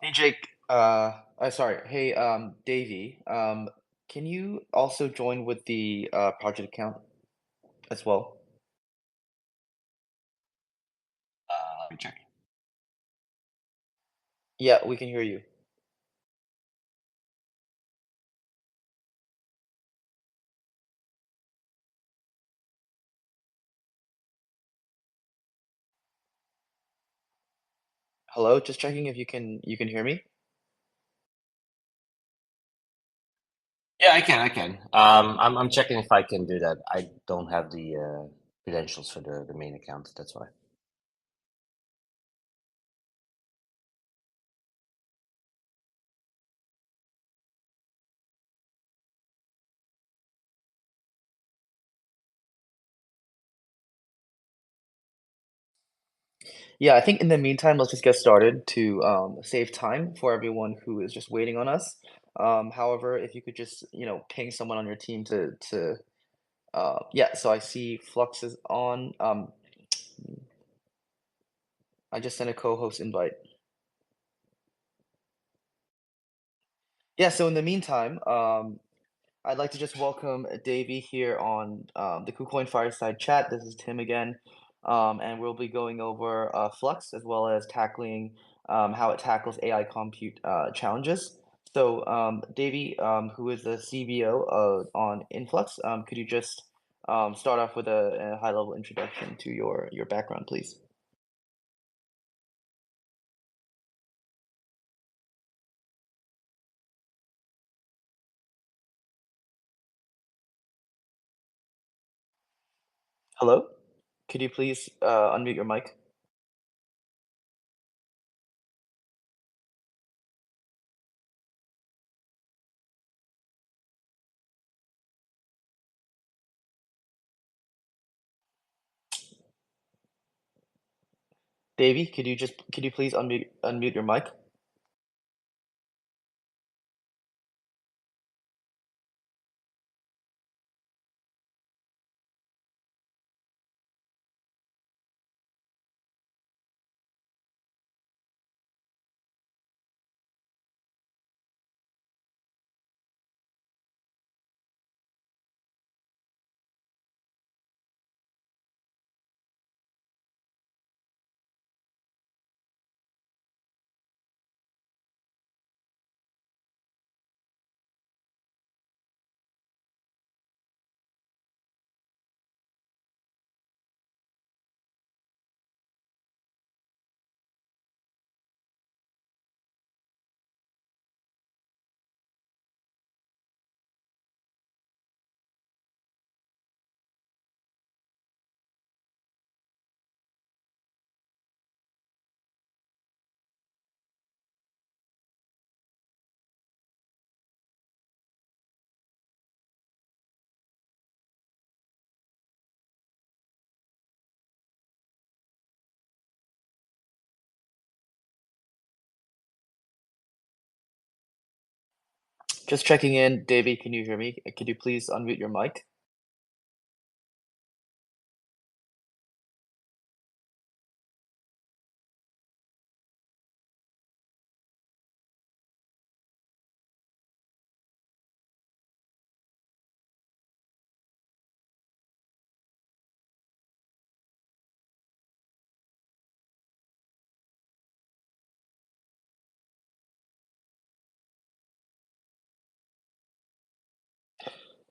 Hey Jake, sorry. Hey, Davey, can you also join with the project account as well? Let me check. Yeah, we can hear you. Hello, just checking if you can hear me. Yeah, I can. I can. I'm checking if I can do that. I don't have the credentials for the main account. That's why. Yeah, I think in the meantime, let's just get started to save time for everyone who is just waiting on us. However, if you could just, ping someone on your team yeah, so I see Flux is on. I just sent a co-host invite. Yeah, so in the meantime, I'd like to just welcome Davey here on the KuCoin Fireside Chat. This is Tim again, and we'll be going over Flux as well as tackling how it tackles AI compute challenges. So, Davey, who is the CBO on Influx, could you just start off with a high-level introduction to your background, please? Hello? Could you please unmute your mic? Davey, could you please unmute your mic? Just checking in. Davey, can you hear me? Could you please unmute your mic?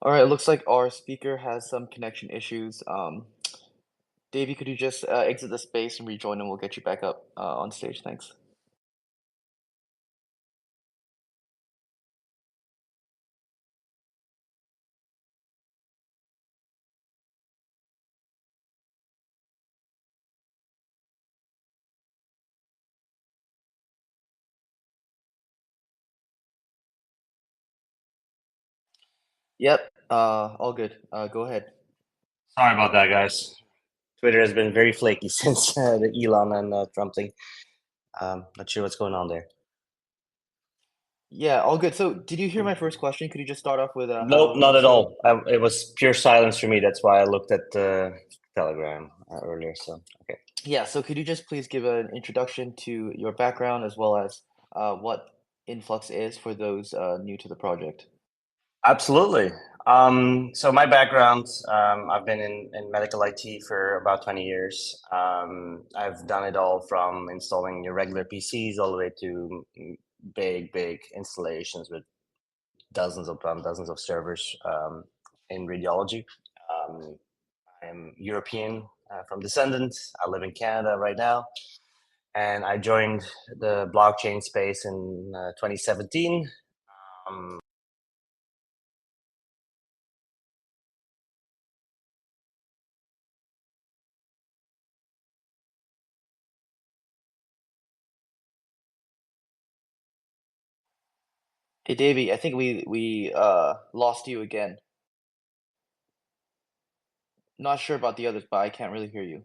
All right, it looks like our speaker has some connection issues. Davey, could you just exit the space and rejoin, and we'll get you back up on stage. Thanks. Yep, all good. Go ahead. Sorry about that, guys. Twitter has been very flaky since the Elon and Trump thing. Not sure what's going on there. Yeah, all good. So, did you hear my first question? Could you just start off with a Nope, high-level not at intro? all. It was pure silence for me. That's why I looked at Telegram earlier. So okay. Yeah, so could you just please give an introduction to your background as well as what Influx is for those new to the project? Absolutely. So my background, I've been in medical IT for about 20 years. I've done it all from installing your regular PCs all the way to big installations with dozens of servers in radiology. Um, I'm European from descendant. I live in Canada right now, and I joined the blockchain space in 2017. Um, Hey, Davey, I think we lost you again. Not sure about the others, but I can't really hear you.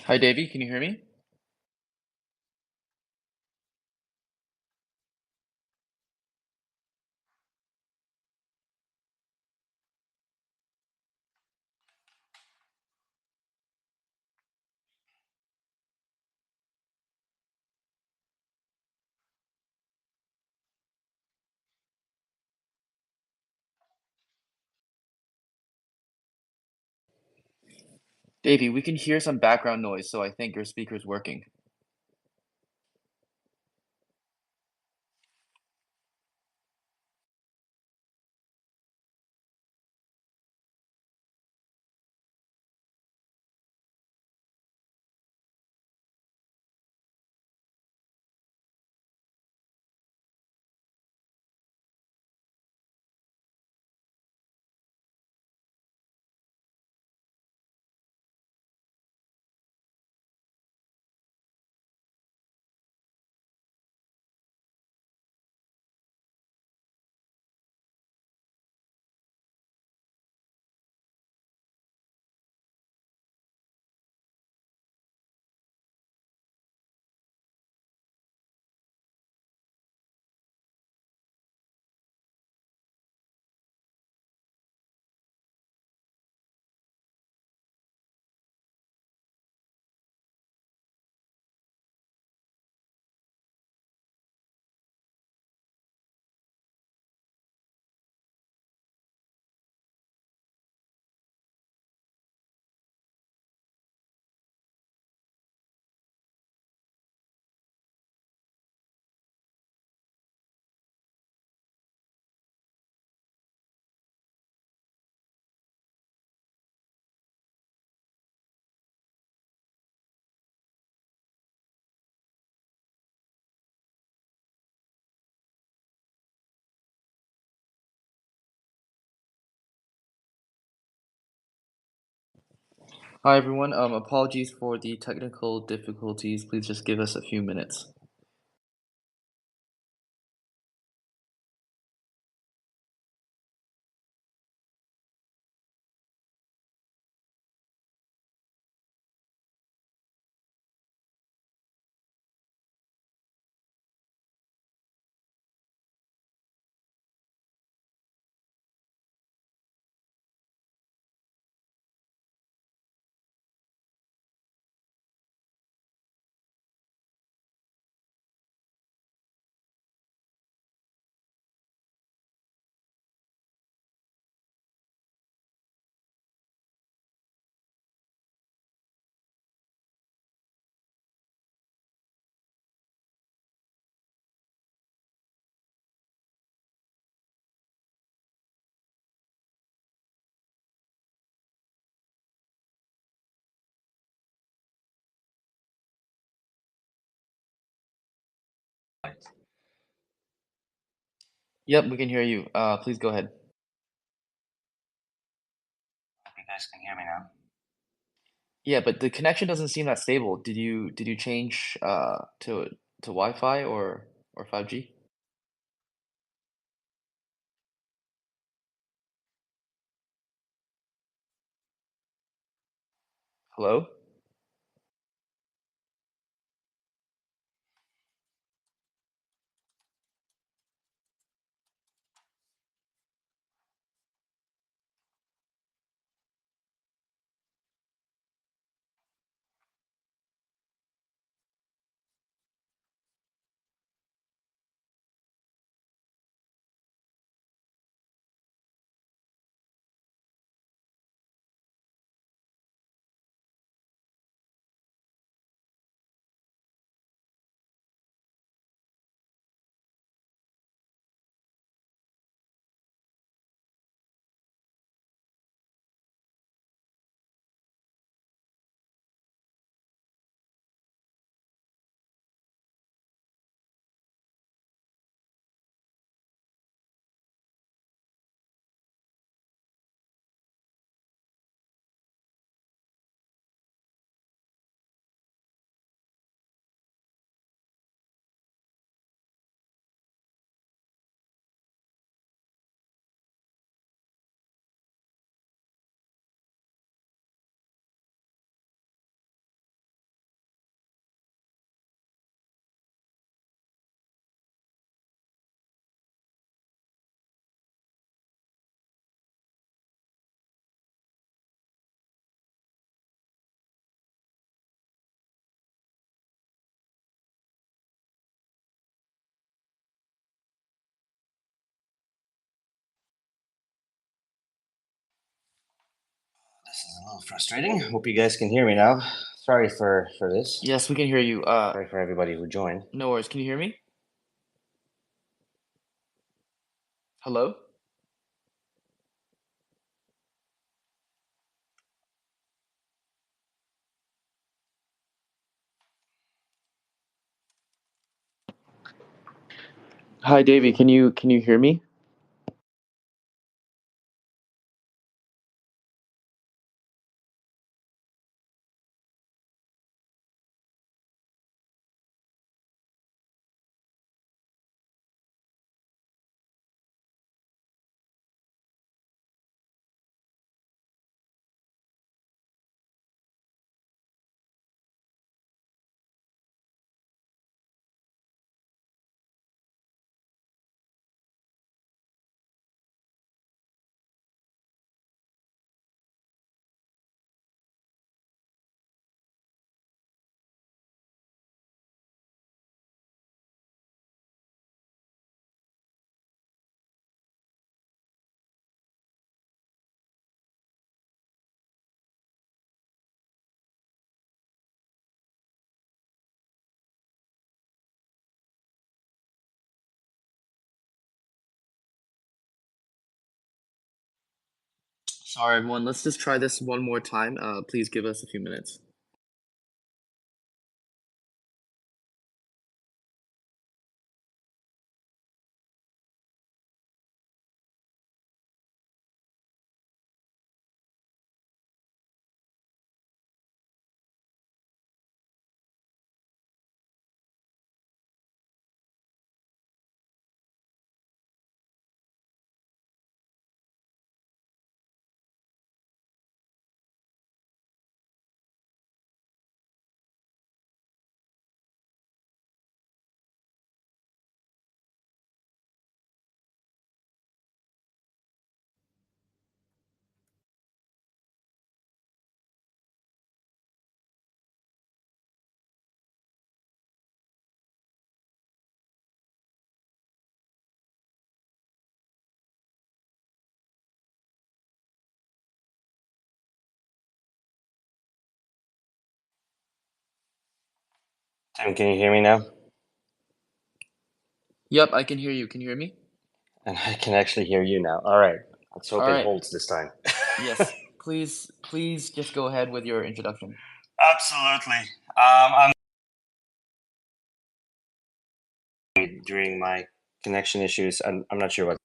Hi, Davey, can you hear me? Davey, we can hear some background noise, so I think your speaker's working. Hi, everyone. Apologies for the technical difficulties. Please just give us a few minutes. Yep, we can hear you. Please go ahead. you guys can hear me now. Yeah, but the connection doesn't seem that stable. Did you change to Wi-Fi or 5G? Hello? This is a little frustrating. Hope you guys can hear me now. Sorry for this. Yes, we can hear you. Sorry for everybody who joined. No worries. Can you hear me? Hello? Hi, Davey. Can you hear me? Sorry, everyone. Let's just try this one more time. Please give us a few minutes. Tim, can you hear me now? Yep, I can hear you. Can you hear me? And I can actually hear you now. All right. Let's All hope it right. holds this time. Yes. Please just go ahead with your introduction. Absolutely. I'm during my connection issues. I'm not sure what.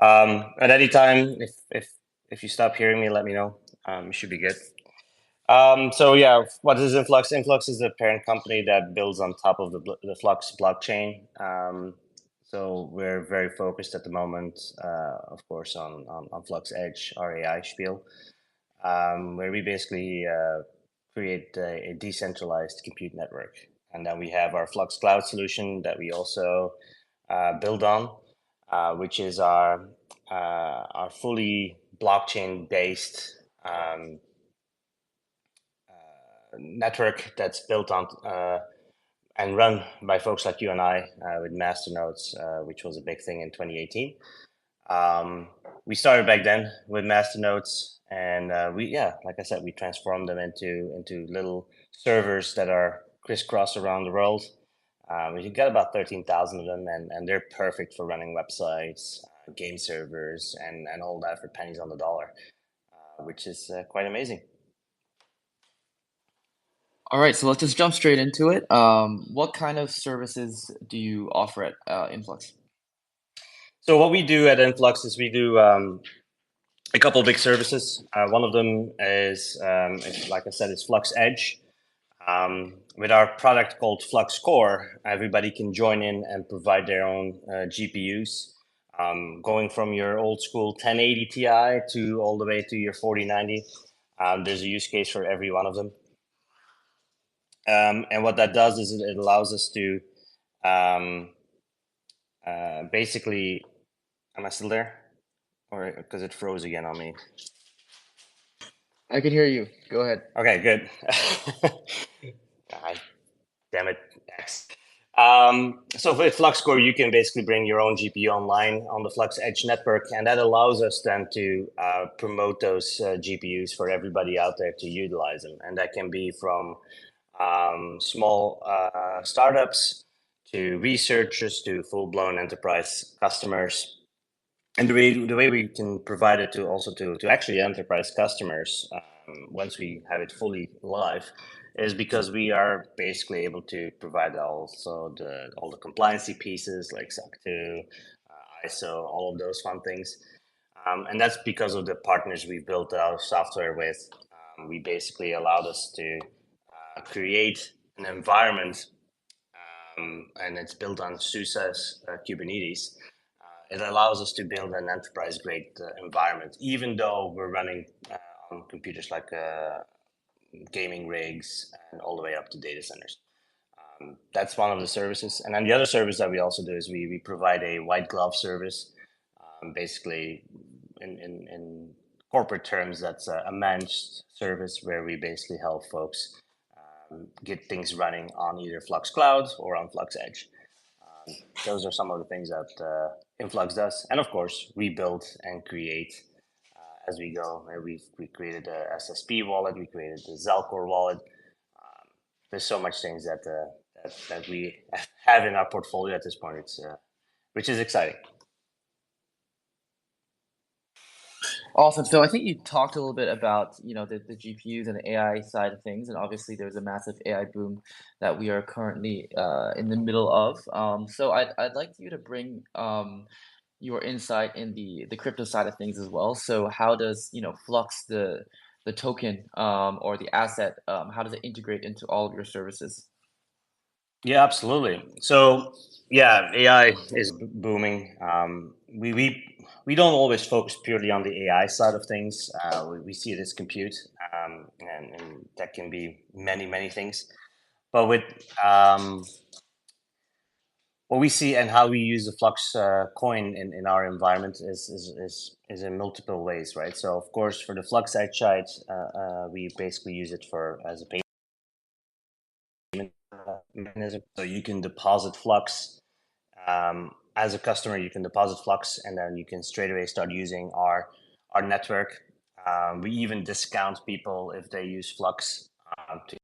At any time, if you stop hearing me, let me know. You should be good. So yeah, what is Influx? Influx is the parent company that builds on top of the Flux blockchain. So we're very focused at the moment, of course, on Flux Edge, our AI spiel, where we basically create a decentralized compute network. And then we have our Flux Cloud solution that we also build on, which is our fully blockchain based network that's built on and run by folks like you and I with masternodes, which was a big thing in 2018. We started back then with masternodes, and like I said, we transformed them into little servers that are crisscross around the world. We got about 13,000 of them, and they're perfect for running websites, game servers, and all that for pennies on the dollar, which is quite amazing. All right, so let's just jump straight into it. What kind of services do you offer at Influx? So what we do at Influx is we do a couple of big services. One of them is, like I said, is Flux Edge. With our product called Flux Core, everybody can join in and provide their own GPUs, going from your old school 1080 Ti to all the way to your 4090. There's a use case for every one of them. And what that does is it allows us to um, basically, am I still there? Or because it froze again on me. I can hear you. Go ahead. Okay, good. God damn it. X. So with FluxCore, you can basically bring your own GPU online on the Flux Edge network, and that allows us then to promote those GPUs for everybody out there to utilize them. And that can be from small startups to researchers to full-blown enterprise customers. And the way we can provide it to also to actually enterprise customers once we have it fully live is because we are basically able to provide also all the compliancy pieces like SOC 2, ISO, all of those fun things. And that's because of the partners we've built our software with. We basically allowed us to create an environment, and it's built on SUSE's Kubernetes. It allows us to build an enterprise grade environment, even though we're running on computers like gaming rigs and all the way up to data centers. That's one of the services. And then the other service that we also do is we provide a white glove service. Basically, in corporate terms, that's a managed service where we basically help folks get things running on either Flux Cloud or on Flux Edge. Those are some of the things that Influx does. And of course, we build and create as we go. We created a SSP wallet, we created the Zelcore wallet. There's so much things that we have in our portfolio at this point. It's which is exciting. Awesome. So I think you talked a little bit about, the GPUs and the AI side of things, and obviously there's a massive AI boom that we are currently in the middle of. So I'd like you to bring your insight in the crypto side of things as well. So how does, Flux the token or the asset, how does it integrate into all of your services? Yeah, absolutely. So yeah, AI is booming. We don't always focus purely on the AI side of things. We see it as compute, and that can be many things. But with what we see and how we use the Flux coin in our environment is in multiple ways, right? So of course, for the Flux Edge side, we basically use it for as a payment mechanism. So you can deposit Flux as a customer. You can deposit Flux, and then you can straight away start using our network. We even discount people if they use Flux to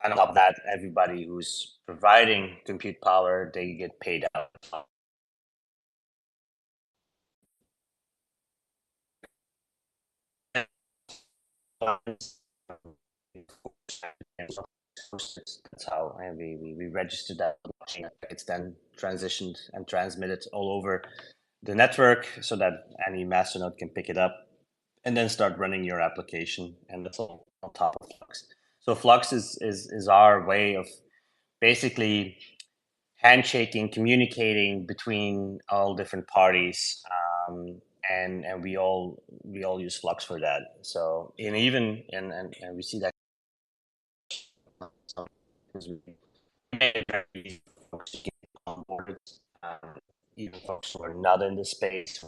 and on top of that, everybody who's providing compute power, they get paid out. That's how we registered that blockchain. It's then transitioned and transmitted all over the network so that any masternode can pick it up. and then start running your application, and that's all on top of Flux. So Flux is our way of basically handshaking, communicating between all different parties, and we all use Flux for that. So and even and we see that because we made it very easy for folks to get on board, um, even folks who are not in the space.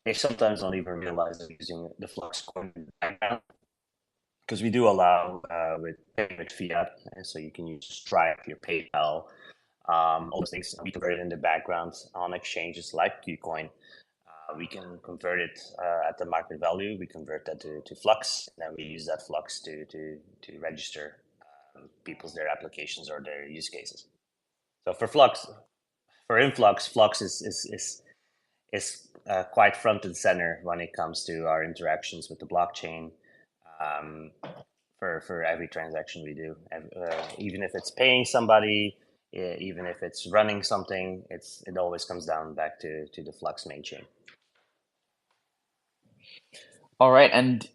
They sometimes don't even realize they're using the Flux coin in the background because we do allow with paying with fiat, so you can use Stripe, your PayPal, all those things. We convert it in the background on exchanges like KuCoin. We can convert it at the market value. We convert that to Flux, and then we use that Flux to register people's their applications or their use cases. So for Flux, for Influx, Flux is quite front and center when it comes to our interactions with the blockchain. Um, for every transaction we do, even if it's paying somebody, even if it's running something, it always comes down back to the Flux main chain. All right, and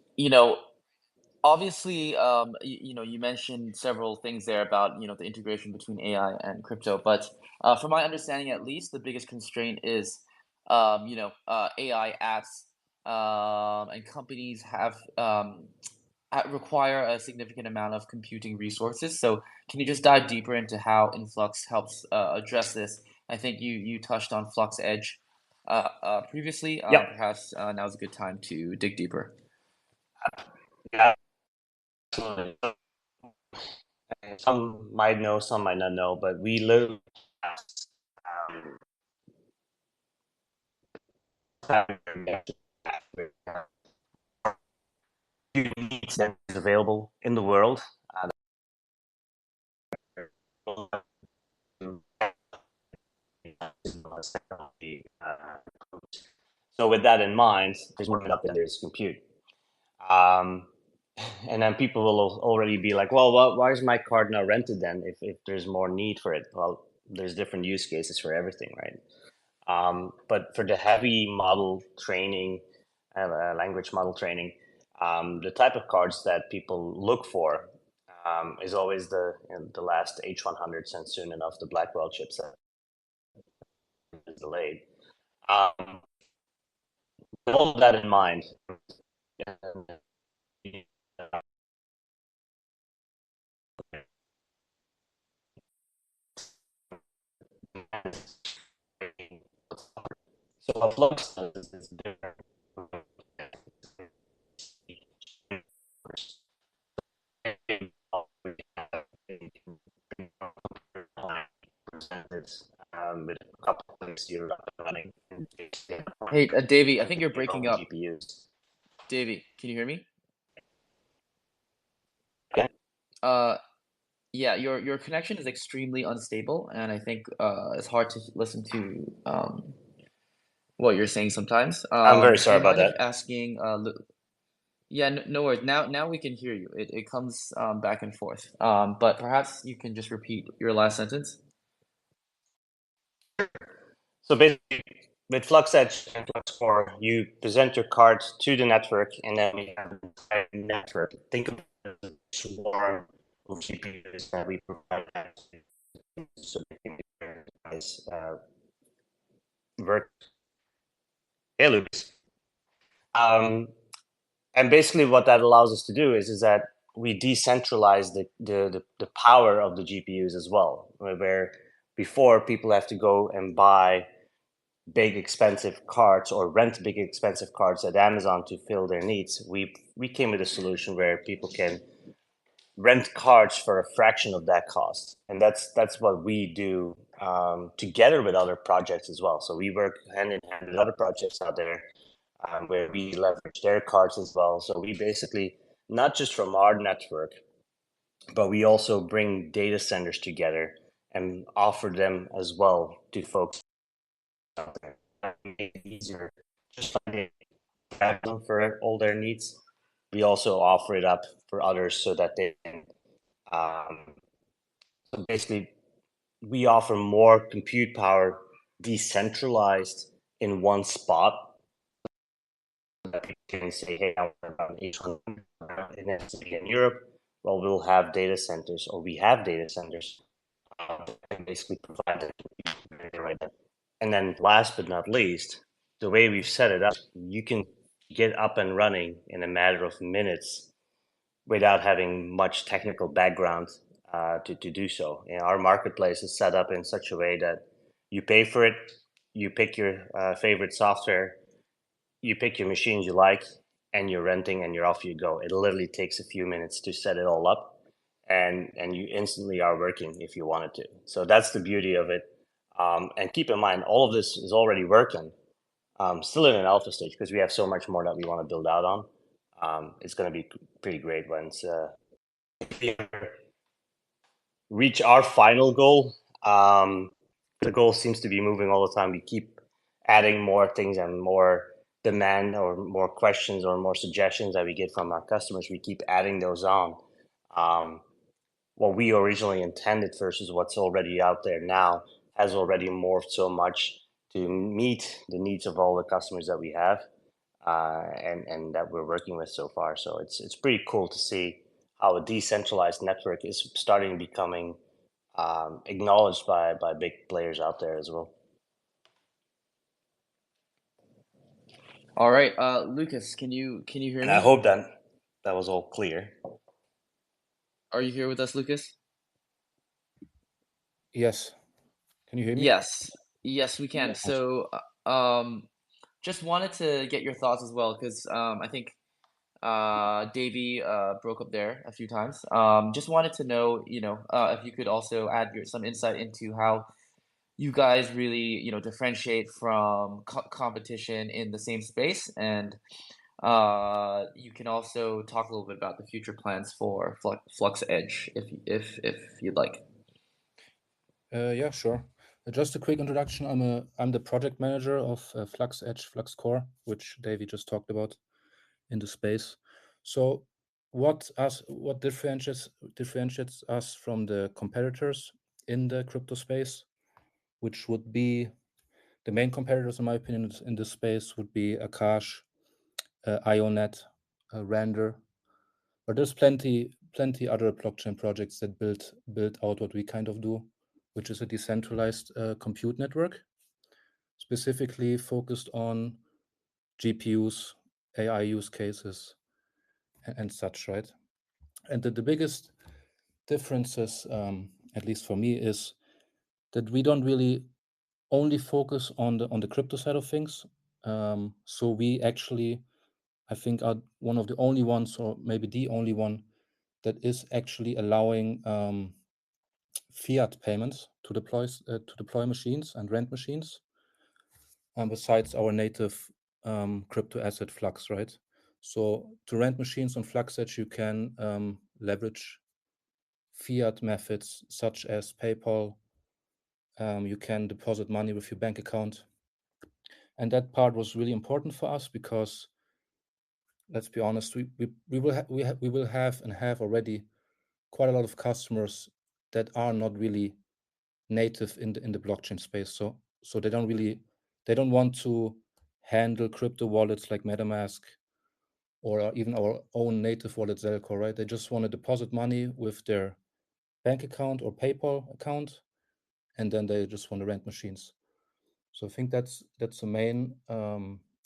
obviously, you mentioned several things there about the integration between AI and crypto, but from my understanding, at least, the biggest constraint is AI apps, and companies have require a significant amount of computing resources. So, can you just dive deeper into how Influx helps address this? I think you touched on Flux Edge previously. Yep. Perhaps now's a good time to dig deeper. Yeah, absolutely. Some might know, some might not know, but we literally um, needs that is available in the world. So with that in mind, there's more up than there's compute. Um, and then people will already be like, well, why is my card now rented then if there's more need for it? Well, there's different use cases for everything, right? But for the heavy model training, language model training, the type of cards that people look for is always the last H100 sent soon enough, the Blackwell chipset is delayed. With all of that in mind, so what Flux does is different. Presented with a couple of things you're running Hey, Davey, I think you're your breaking own up. GPUs. Davey, can you hear me? Okay. Uh, yeah, your connection is extremely unstable, and I think it's hard to listen to what you're saying sometimes. I'm very Do sorry you about mind if that. asking? Yeah, no worries. Now we can hear you. It comes back and forth. But perhaps you can just repeat your last sentence. So basically, with Flux Edge and Flux Core, you present your card to the network, and then we have an entire network. Think of it as a swarm of GPUs that we provide so they can as work loops. And basically, what that allows us to do is that we decentralize the power of the GPUs as well, where before people have to go and buy big expensive cards or rent big expensive cards at Amazon to fill their needs. We came with a solution where people can rent cards for a fraction of that cost, and that's what we do together with other projects as well. So we work hand in hand with other projects out there where we leverage their cards as well. So we basically not just from our network, but we also bring data centers together and offer them as well to folks out there. Make it easier, just like they have them for all their needs. We also offer it up for others so that they can. So basically, we offer more compute power decentralized in one spot that we can say, hey, I want to run H1 in a city in Europe. Well, we'll have data centers, or we have data centers, and basically provide that right there. And then last but not least, the way we've set it up, you can get up and running in a matter of minutes without having much technical background to do so. And our marketplace is set up in such a way that you pay for it, you pick your favorite software, you pick your machines you like, and you're renting, and you're off you go. It literally takes a few minutes to set it all up, and you instantly are working if you wanted to. So that's the beauty of it. And keep in mind, all of this is already working, still in an alpha stage because we have so much more that we want to build out on. It's going to be pretty great once we reach our final goal. The goal seems to be moving all the time. We keep adding more things and more demand or more questions or more suggestions that we get from our customers. We keep adding those on. What we originally intended versus what's already out there now has already morphed so much to meet the needs of all the customers that we have, and that we're working with so far. So it's pretty cool to see how a decentralized network is starting becoming acknowledged by big players out there as well. All right, Lucas, can you hear And I me? hope that was all clear. Are you here with us, Lucas? Yes. Can you hear me? Yes. Yes, we can. Yes. So, just wanted to get your thoughts as well, because I think Davey broke up there a few times. Just wanted to know, if you could also add some insight into how you guys really, differentiate from competition in the same space, and you can also talk a little bit about the future plans for Flux Edge, if you'd like. Yeah, sure. Just a quick introduction. I'm the project manager of Flux Edge, Flux Core, which Davey just talked about in the space. So what differentiates us from the competitors in the crypto space, which would be the main competitors, in my opinion, in this space would be Akash, IONET, Render. But there's plenty other blockchain projects that build out what we kind of do, which is a decentralized compute network, specifically focused on GPUs, AI use cases, and such, right? And the biggest differences, at least for me, is that we don't really only focus on the crypto side of things. So we actually, I think, are one of the only ones, or maybe the only one, that is actually allowing fiat payments to deploy machines and rent machines, besides our native crypto asset Flux, right? So to rent machines on Flux Edge, you can leverage fiat methods such as PayPal. You can deposit money with your bank account, and that part was really important for us because, let's be honest, we will have and have already quite a lot of customers that are not really native in the blockchain space. So they don't want to handle crypto wallets like MetaMask or even our own native wallet Zelco, right? They just want to deposit money with their bank account or PayPal account, and then they just want to rent machines. So I think that's the main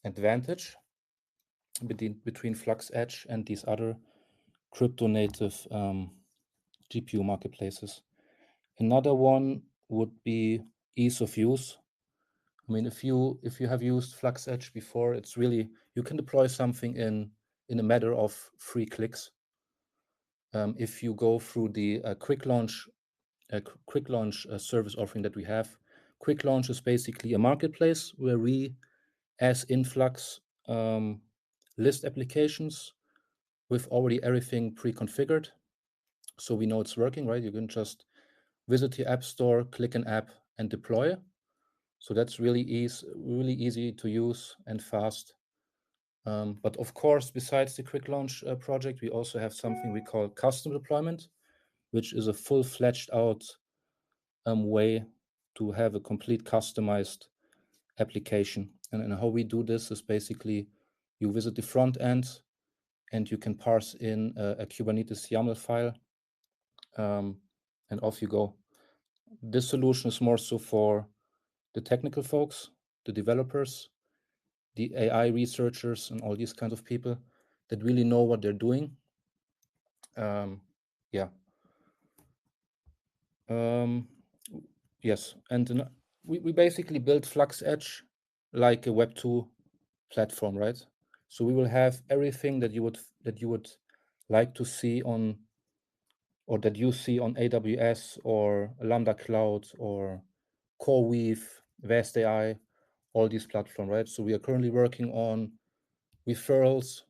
advantage between Flux Edge and these other crypto native GPU marketplaces. Another one would be ease of use. I mean, if you have used Flux Edge before, it's really, you can deploy something in a matter of 3 clicks. If you go through the quick launch service offering that we have, quick launch is basically a marketplace where we, as Influx, list applications with already everything pre-configured, so we know it's working, right? You can just visit your app store, click an app, and deploy. So that's really easy to use and fast. But of course, besides the quick launch project, we also have something we call custom deployment, which is a full-fledged out way to have a complete customized application. And how we do this is basically You visit the front end, and you can parse in a Kubernetes YAML file, and off you go. This solution is more so for the technical folks, the developers, the AI researchers, and all these kinds of people that really know what they're doing. Yeah. Yes, and we basically built Flux Edge like a Web 2 platform, right? So we will have everything that you would like to see on, or that you see on AWS or Lambda Cloud or CoreWeave, Vast AI, all these platforms, right? So we are currently working on referrals,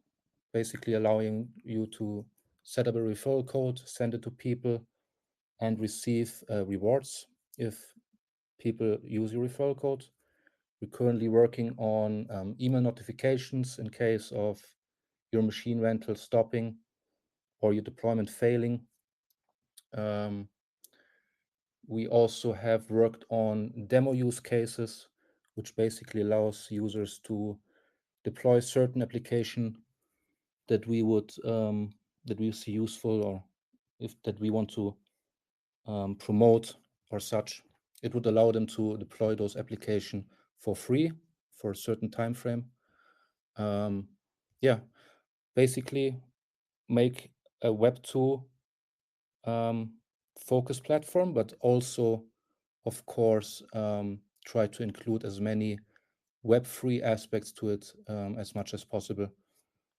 basically allowing you to set up a referral code, send it to people, and receive rewards if people use your referral code. We're currently working on email notifications in case of your machine rental stopping or your deployment failing. We also have worked on demo use cases, which basically allows users to deploy certain application that we see useful, or if that we want to promote or such. It would allow them to deploy those application for free for a certain time frame. Yeah, basically make a Web 2 focused platform, but also, of course, try to include as many Web3 aspects to it as much as possible,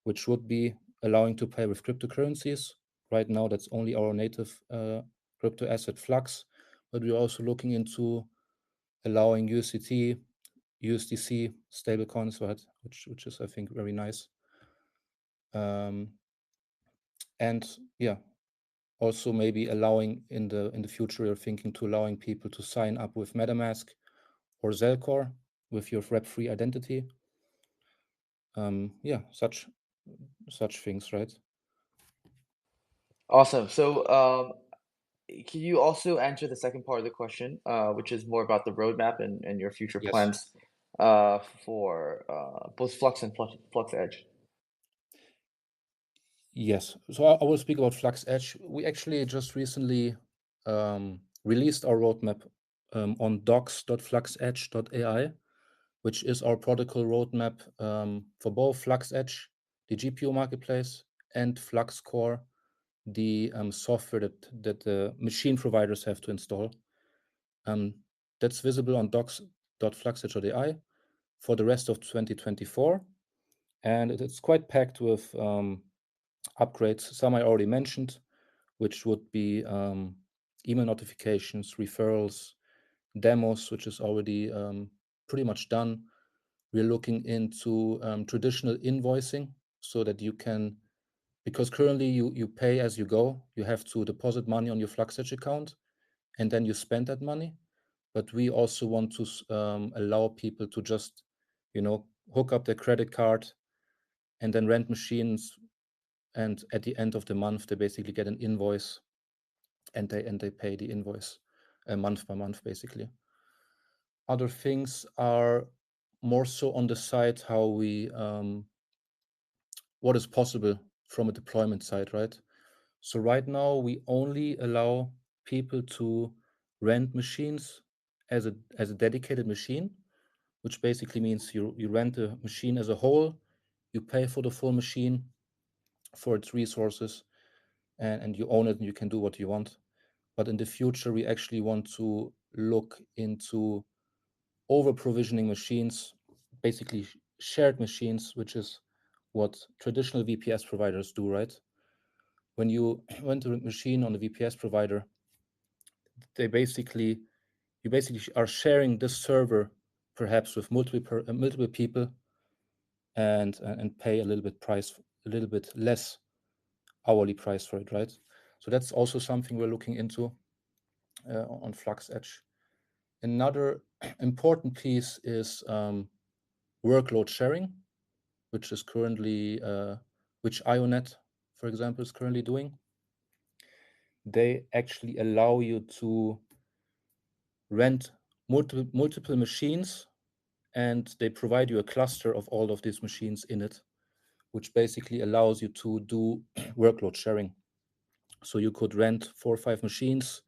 which would be allowing to pay with cryptocurrencies. Right now, that's only our native crypto asset Flux, but we're also looking into allowing USDT, USDC stablecoins, right? Which is, I think, very nice. And yeah, also maybe allowing in the future, you're thinking to allowing people to sign up with MetaMask or Zelcore with your Web3 identity. Yeah, such things, right? Awesome. So, can you also answer the second part of the question, which is more about the roadmap and your future Yes. plans for both Flux and Flux Edge? Yes. So I will speak about Flux Edge. We actually just recently released our roadmap on docs.fluxedge.ai, which is our protocol roadmap for both Flux Edge, the GPU marketplace, and Flux Core, the software that the machine providers have to install. That's visible on docs.fluxedge.ai for the rest of 2024. And it's quite packed with upgrades. Some I already mentioned, which would be email notifications, referrals, demos, which is already pretty much done. We're looking into traditional invoicing so that you can, because currently you pay as you go. You have to deposit money on your FluxEdge account, and then you spend that money. But we also want to allow people to just, hook up their credit card and then rent machines. And at the end of the month, they basically get an invoice, and they pay the invoice month by month, basically. Other things are more so on the side how we what is possible from a deployment side, right? So right now we only allow people to rent machines as a dedicated machine, which basically means you rent a machine as a whole, you pay for the full machine, for its resources, and you own it and you can do what you want. But in the future, we actually want to look into over provisioning machines, basically shared machines, which is what traditional VPS providers do, right? When you rent a machine on a VPS provider, you basically are sharing this server perhaps with multiple people, and pay a little bit less hourly price for it, right? So that's also something we're looking into on Flux Edge. Another important piece is workload sharing, which is currently, which IONET, for example, is currently doing. They actually allow you to rent multiple machines, and they provide you a cluster of all of these machines in it. which basically allows you to do workload sharing. So you could rent 4 or 5 machines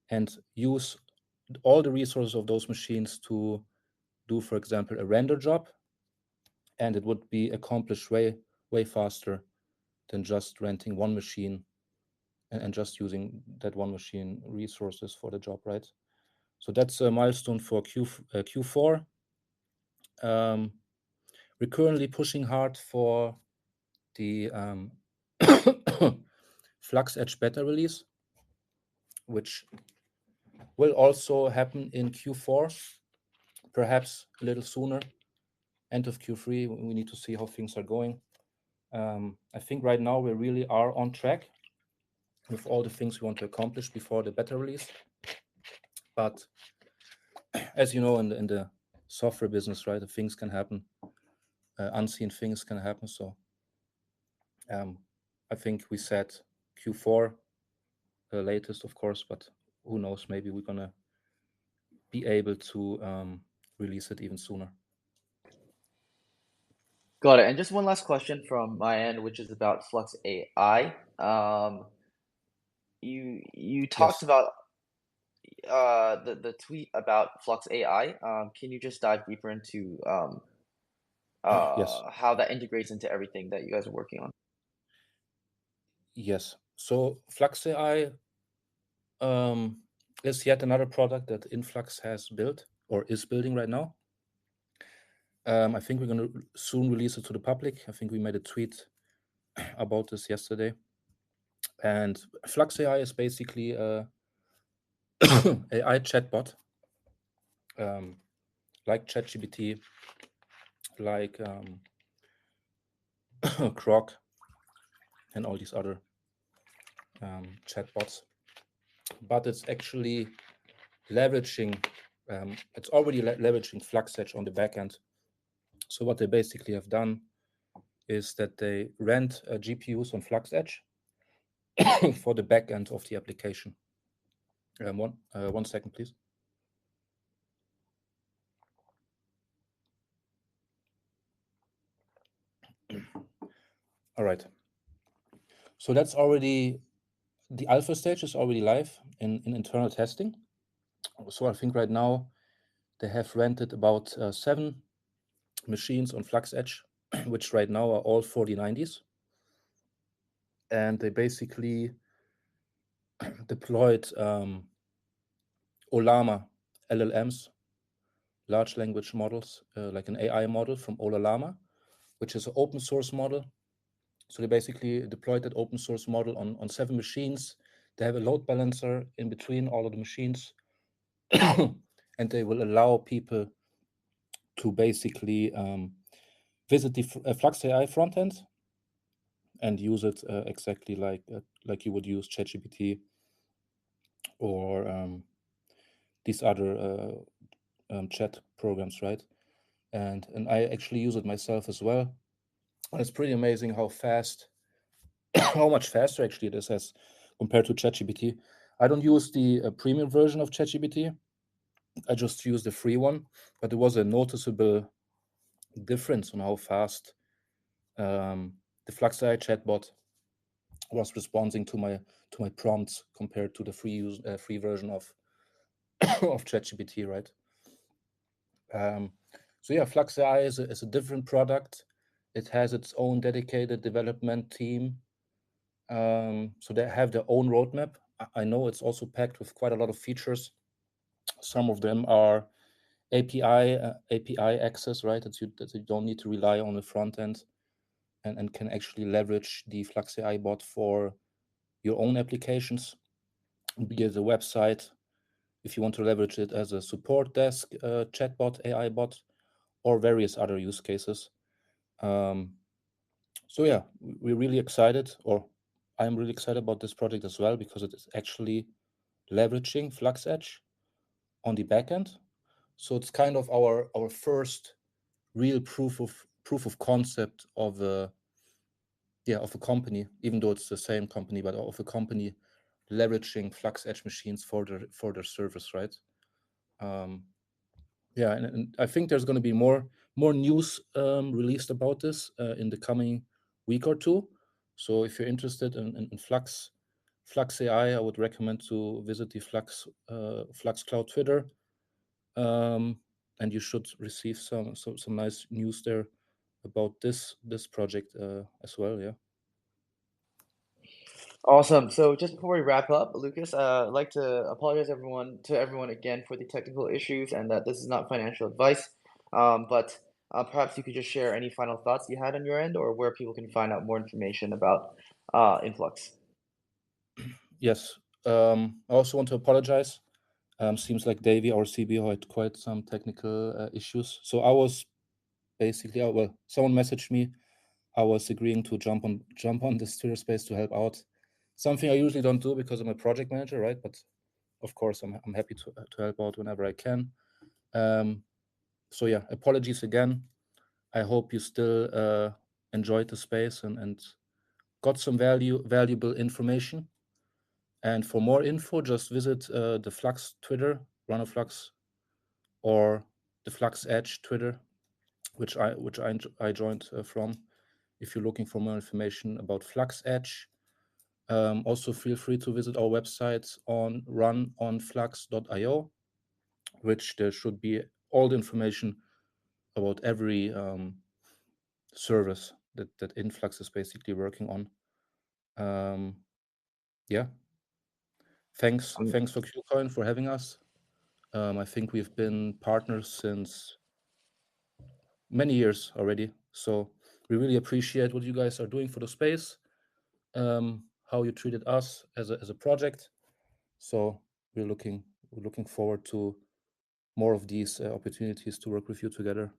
and use all the resources of those machines to do, for example, a render job, and it would be accomplished way faster than just renting one machine and just using that one machine resources for the job, right? So that's a milestone for Q4. We're currently pushing hard for the Flux Edge beta release, which will also happen in Q4, perhaps a little sooner, end of Q3. We need to see how things are going. I think right now we really are on track with all the things we want to accomplish before the beta release. But as you know, in the software business, right, things can happen, unseen things can happen. So I think we said Q4 latest, of course, but who knows, maybe we're gonna be able to release it even sooner. Got it. And just one last question from my end, which is about Flux AI. You talked Yes. about the tweet about Flux AI. Can you just dive deeper into Yes. how that integrates into everything that you guys are working on? Yes. So Flux AI is yet another product that Influx has built or is building right now. I think we're going to soon release it to the public. I think we made a tweet about this yesterday. And Flux AI is basically a AI chatbot, like ChatGPT, like Grok, and all these other chatbots. But it's actually leveraging, it's already leveraging Flux Edge on the backend. So what they basically have done is that they rent GPUs on Flux Edge for the backend of the application. One second, please. All right. So that's already, the alpha stage is already live in internal testing. So I think right now they have rented about 7 machines on Flux Edge, which right now are all 4090s. And they basically deployed Olama LLMs, large language models, like an AI model from Olalama, which is an open source model. So they basically deployed that open source model on 7 machines. They have a load balancer in between all of the machines, and they will allow people to basically visit the Flux AI frontend and use it exactly like you would use ChatGPT or these other chat programs, right? And I actually use it myself as well. And it's pretty amazing how fast, how much faster actually it is as compared to ChatGPT. I don't use the premium version of ChatGPT. I just use the free one, but there was a noticeable difference on how fast the Flux AI chatbot was responding to my prompts compared to the free version of of ChatGPT, right? So yeah, Flux AI is a different product. It has its own dedicated development team. So they have their own roadmap. I know it's also packed with quite a lot of features. Some of them are API access, right? That you don't need to rely on the front end and can actually leverage the Flux AI bot for your own applications, be it a website, if you want to leverage it as a support desk chatbot, AI bot, or various other use cases. So yeah, we're really excited, or I'm really excited about this project as well, because it is actually leveraging Flux Edge on the backend. So it's kind of our first real proof of concept of a company, even though it's the same company, but of a company leveraging Flux Edge machines for their service, right? And I think there's going to be more more news released about this in the coming week or two. So if you're interested in Flux AI, I would recommend to visit the Flux Cloud Twitter, and you should receive some nice news there about this project as well. Yeah. Awesome. So just before we wrap up, Lucas, I'd like to apologize to everyone again for the technical issues and that this is not financial advice. But perhaps you could just share any final thoughts you had on your end or where people can find out more information about Influx. Yes. I also want to apologize. Seems like Davey, our CBO, had quite some technical issues. So I was basically, well, someone messaged me. I was agreeing to jump on this Twitter space to help out. Something I usually don't do because I'm a project manager, right? But of course, I'm happy to help out whenever I can. So yeah, apologies again. I hope you still enjoyed the space and got some valuable information. And for more info, just visit the Flux Twitter, Run a Flux, or the Flux Edge Twitter, which I joined from. If you're looking for more information about Flux Edge, also feel free to visit our website on runonflux.io, which there should be all the information about every service that Influx is basically working on. Yeah. Thanks for KuCoin for having us. I think we've been partners since many years already. So we really appreciate what you guys are doing for the space, how you treated us as a project. So we're looking forward to more of these opportunities to work with you together.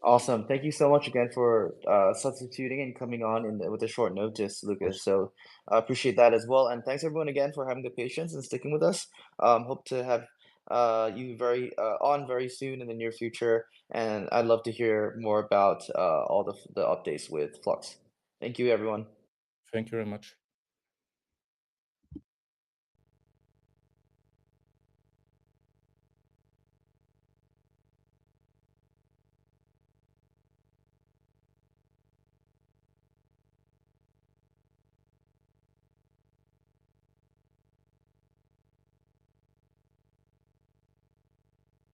Awesome. Thank you so much again for substituting and coming on with a short notice, Lucas. So I appreciate that as well. And thanks everyone again for having the patience and sticking with us. Hope to have you on very soon in the near future. And I'd love to hear more about all the updates with Flux. Thank you, everyone. Thank you very much.